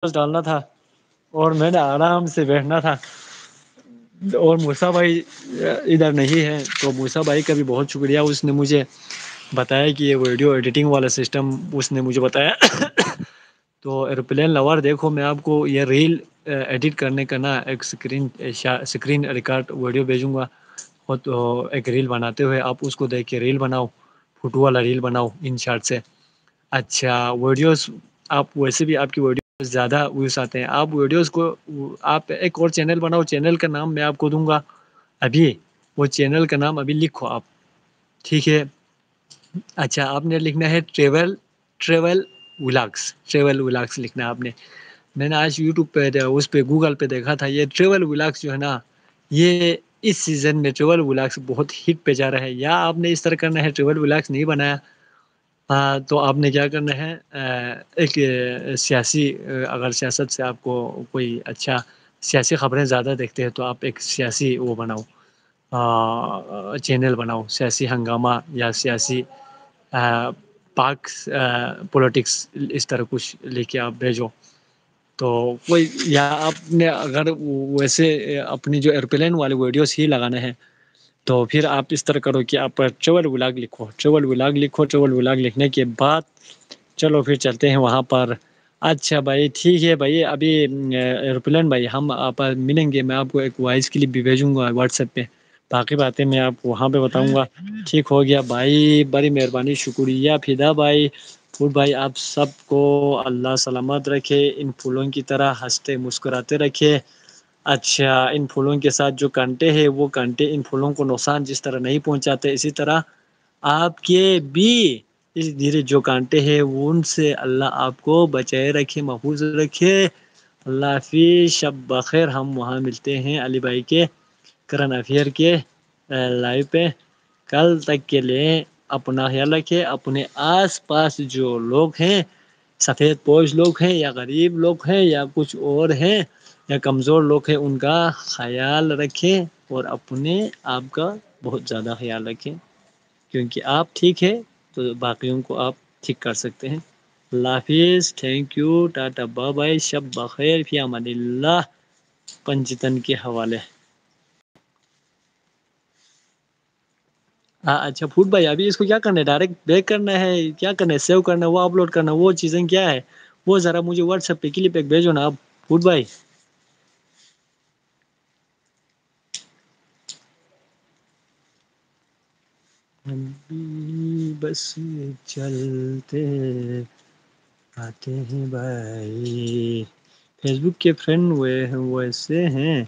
ڈالنا تھا اور میں نے آرام سے بیٹھنا تھا، اور موسیٰ بھائی ادھر نہیں ہے، تو موسیٰ بھائی کا بھی بہت شکریہ، اس نے مجھے بتایا کہ یہ ویڈیو ایڈیٹنگ والا سسٹم اس نے مجھے بتایا۔ تو ایروپلین لور دیکھو، میں آپ کو یہ ریل ایڈٹ کرنے کا نا ایک اسکرین ریکارڈ ویڈیو بھیجوں گا، اور تو ایک ریل بناتے ہوئے آپ اس کو دیکھ کے ریل بناؤ، فوٹو والا ریل بناؤ ان شارٹ سے۔ اچھا ویڈیوز آپ ویسے بھی آپ کی ویڈیوز زیادہ ویوز آتے ہیں، آپ ویڈیوز کو آپ ایک اور چینل بناؤ، چینل کا نام میں آپ کو دوں گا ابھی، وہ چینل کا نام ابھی لکھو آپ، ٹھیک ہے؟ اچھا آپ نے لکھنا ہے ٹریول ولاگس لکھنا ہے آپ نے۔ میں نے آج یوٹیوب پہ اس پہ گوگل پہ دیکھا تھا، یہ ٹریول ولاگس جو ہے نا، یہ اس سیزن میں ٹریول ولاگس بہت ہٹ پہ جا رہا ہے۔ یا آپ نے اس طرح کرنا ہے، ٹریول ولاگس نہیں بنایا تو آپ نے کیا کرنا ہے، ایک سیاسی، اگر سیاست سے آپ کو کوئی اچھا سیاسی خبریں زیادہ دیکھتے ہیں تو آپ ایک سیاسی وہ بناؤ، چینل بناؤ، سیاسی ہنگامہ یا سیاسی پاک پولیٹکس، اس طرح کچھ لے کے آپ بھیجو تو کوئی، یا آپ نے اگر ویسے اپنی جو ایئروپلین والے ویڈیوز ہی لگانا ہے تو پھر آپ اس طرح کرو کہ آپ ٹریول ولاگ لکھو، ٹریول ولاگ لکھنے کے بعد چلو پھر چلتے ہیں وہاں پر۔ اچھا بھائی ٹھیک ہے بھائی، ابھی ایروپلین بھائی ہم آپ ملیں گے، میں آپ کو ایک وائس کلپ بھی بھیجوں گا واٹس ایپ پہ، باقی باتیں میں آپ کو وہاں پہ بتاؤں گا۔ ٹھیک ہو گیا بھائی، بڑی مہربانی، شکریہ فدا بھائی۔ پھول بھائی آپ سب کو اللہ سلامت رکھے، ان پھولوں کی طرح ہنستے مسکراتے رکھے۔ اچھا ان پھولوں کے ساتھ جو کانٹے ہیں وہ کانٹے ان پھولوں کو نقصان جس طرح نہیں پہنچاتے، اسی طرح آپ کے بھی اس دھیرے جو کانٹے ہیں وہ ان سے اللہ آپ کو بچائے رکھے، محفوظ رکھے۔ اللہ حافظ، شب بخیر۔ ہم وہاں ملتے ہیں علی بھائی کے کرن افیئر کے لائیو پہ، کل تک کے لیے اپنا خیال رکھے، اپنے آس پاس جو لوگ ہیں، سفید پوش لوگ ہیں یا غریب لوگ ہیں یا کچھ اور ہیں یا کمزور لوگ ہیں، ان کا خیال رکھیں، اور اپنے آپ کا بہت زیادہ خیال رکھیں، کیونکہ آپ ٹھیک ہے تو باقیوں کو آپ ٹھیک کر سکتے ہیں۔ اللہ حافظ، thank you, tata bye bye, شب بخیر، فی امان اللہ، پنجتن کے حوالے۔ ہاں اچھا فوڈ بھائی، ابھی اس کو کیا کرنا ہے، ڈائریکٹ بیک کرنا ہے، کیا کرنا ہے، سیو کرنا ہے، وہ اپلوڈ کرنا ہے، وہ چیزیں کیا ہے، وہ ذرا مجھے واٹس ایپ پہ کلپ ایک بھیجو نا آپ فوڈ بھائی۔ ہم بھی بس چلتے آتے ہیں بھائی، فیس بک کے فرینڈ ویسے ہیں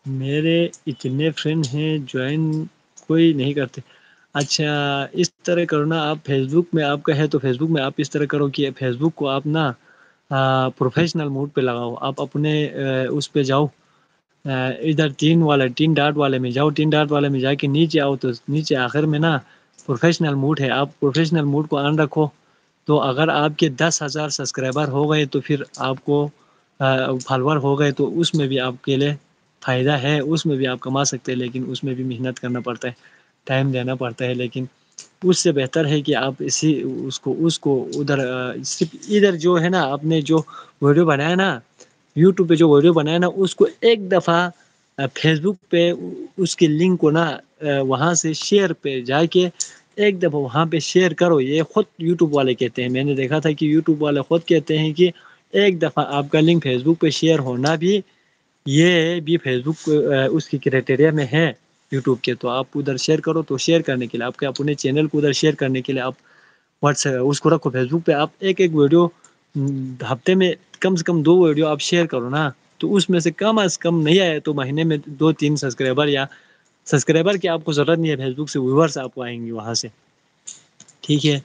میرے، اتنے فرینڈ ہیں جوائن کوئی نہیں کرتے۔ اچھا اس طرح کرو نا آپ، فیس بک میں آپ کا ہے تو فیس بک میں آپ اس طرح کرو کہ فیس بک کو آپ نا پروفیشنل موڈ پہ لگاؤ، آپ اپنے اس پہ جاؤ، ادھر تین ڈاٹ والے میں جاؤ، تین ڈاٹ والے میں جا کے نیچے آؤ تو نیچے آخر میں نا پروفیشنل موڈ ہے، آپ پروفیشنل موڈ کو آن رکھو، تو اگر آپ کے 10,000 سبسکرائبر ہو گئے تو پھر آپ کو فالوور ہو گئے تو اس میں بھی آپ کے لیے فائدہ ہے، اس میں بھی آپ کما سکتے ہیں، لیکن اس میں بھی محنت کرنا پڑتا ہے، ٹائم دینا پڑتا ہے، لیکن اس سے بہتر ہے کہ آپ اس کو ادھر صرف ادھر جو ہے نا، آپ نے جو ویڈیو بنایا نا یوٹیوب پہ، جو ویڈیو بنایا نا اس کو ایک دفعہ فیس بک پہ اس کی لنک کو نا وہاں سے شیئر پہ جا کے ایک دفعہ وہاں پہ شیئر کرو، یہ خود یوٹیوب والے کہتے ہیں، میں نے دیکھا تھا کہ یوٹیوب والے خود کہتے ہیں کہ ایک دفعہ آپ کا لنک فیس بک پہ شیئر ہونا بھی، یہ بھی فیس بک اس کی کرائٹیریا میں ہے یوٹیوب کے، تو آپ ادھر شیئر کرو، تو شیئر کرنے کے لیے آپ کے اپنے چینل کو ادھر شیئر کرنے کے لیے آپ واٹس اس کو رکھو فیس بک پہ، آپ ایک ویڈیو ہفتے میں کم سے کم 2 ویڈیو آپ شیئر کرو نا، تو اس میں سے کم از کم نہیں آئے تو مہینے میں 2-3 سبسکرائبر، یا سبسکرائبر کی آپ کو ضرورت نہیں ہے، فیس بک سے ویورز آپ کو آئیں گے وہاں سے، ٹھیک ہے؟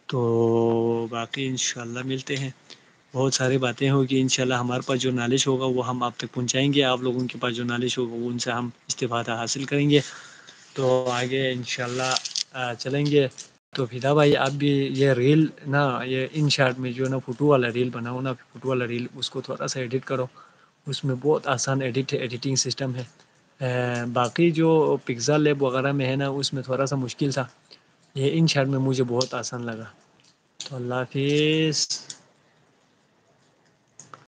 تو باقی انشاءاللہ ملتے ہیں، بہت ساری باتیں ہوگی انشاءاللہ، ہمارے پاس جو نالج ہوگا وہ ہم آپ تک پہنچائیں گے، آپ لوگوں کے پاس جو نالج ہوگا وہ ان سے ہم استفادہ حاصل کریں گے، تو آگے انشاءاللہ چلیں گے۔ تو فدا بھائی آپ بھی یہ ریل نا، یہ ان شارٹ میں جو ہے نا فوٹو والا ریل بناؤ نا، فوٹو والا ریل اس کو تھوڑا سا ایڈٹ کرو، اس میں بہت آسان ایڈیٹنگ سسٹم ہے، باقی جو پکسل لیب وغیرہ میں ہے نا اس میں تھوڑا سا مشکل تھا، یہ ان شارٹ میں مجھے بہت آسان لگا۔ تو اللہ حافظ۔